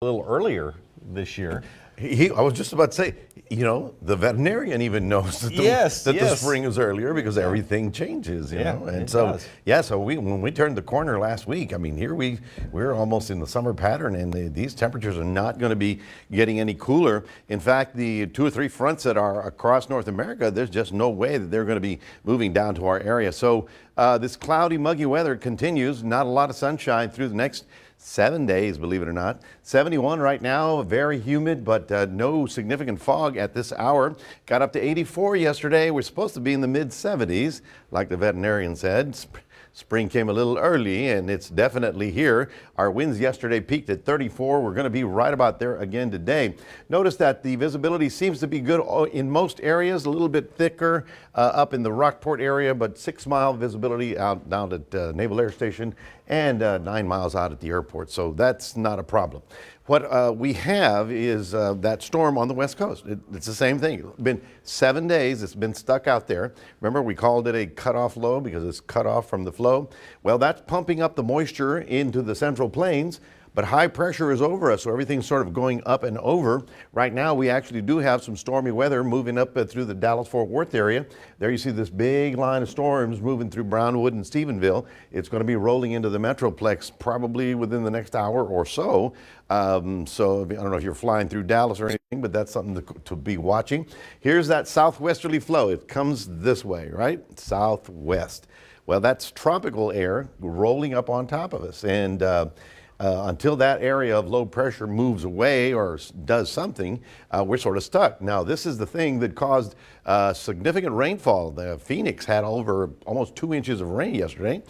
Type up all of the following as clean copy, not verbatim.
a little earlier this year. I was just about to say, the veterinarian even knows that the spring is earlier because everything changes, know. And so, does. so when we turned the corner last week, I mean, here we're almost in the summer pattern, and these temperatures are not going to be getting any cooler. In fact, the 2 or 3 fronts that are across North America, there's just no way that they're going to be moving down to our area. So this cloudy, muggy weather continues. Not a lot of sunshine through the next 7 days, believe it or not. 71 right now, very humid, but no significant fog at this hour. Got up to 84 yesterday. We're supposed to be in the mid 70s, like the veterinarian said. Spring came a little early, and it's definitely here. Our winds yesterday peaked at 34. We're going to be right about there again today. Notice that the visibility seems to be good in most areas, a little bit thicker up in the Rockport area, but 6-mile visibility out down at Naval Air Station and 9 miles out at the airport. So that's not a problem. What we have is that storm on the West Coast. It's the same thing. It's been 7 days. It's been stuck out there. Remember, we called it a cutoff low because it's cut off from the flow. Well, that's pumping up the moisture into the Central Plains. But high pressure is over us, so everything's sort of going up and over. Right now, we actually do have some stormy weather moving up through the Dallas-Fort Worth area. There you see this big line of storms moving through Brownwood and Stephenville. It's going to be rolling into the Metroplex probably within the next hour or so. So I don't know if you're flying through Dallas or anything, but that's something to be watching. Here's that southwesterly flow. It comes this way, right? Southwest. Well, that's tropical air rolling up on top of us. And until that area of low pressure moves away or does something, we're sort of stuck. Now, this is the thing that caused significant rainfall. Phoenix had over almost 2 inches of rain yesterday.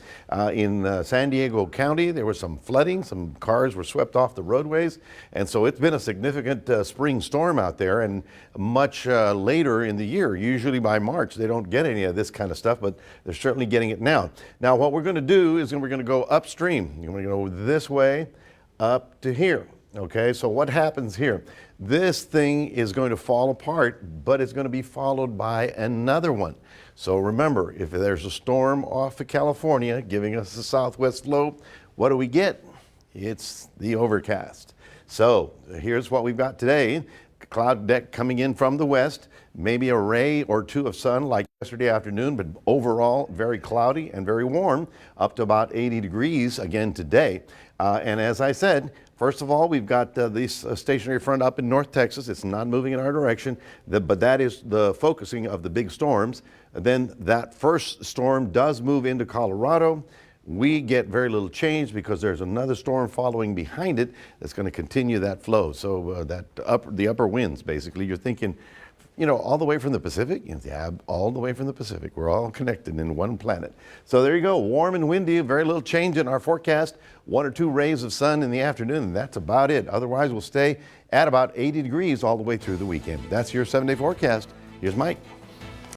In San Diego County, there was some flooding. Some cars were swept off the roadways. And so it's been a significant spring storm out there, and much later in the year. Usually by March, they don't get any of this kind of stuff, but they're certainly getting it now. Now, what we're going to do is we're going to go upstream. We're going to go this way up to here. Okay, so what happens here? This thing is going to fall apart, but it's going to be followed by another one. So remember, if there's a storm off of California giving us a southwest low, what do we get? It's the overcast. So here's what we've got today. Cloud deck coming in from the west, maybe a ray or two of sun like yesterday afternoon, but overall very cloudy and very warm, up to about 80 degrees again today. And as I said, first of all, we've got this stationary front up in North Texas. It's not moving in our direction, but that is the focusing of the big storms. Then that first storm does move into Colorado. We get very little change because there's another storm following behind it that's going to continue that flow. So the upper winds, basically, you're thinking, all the way from the Pacific? Yeah, all the way from the Pacific. We're all connected in one planet. So there you go, warm and windy, very little change in our forecast. 1 or 2 rays of sun in the afternoon, and that's about it. Otherwise, we'll stay at about 80 degrees all the way through the weekend. That's your 7-day forecast. Here's Mike.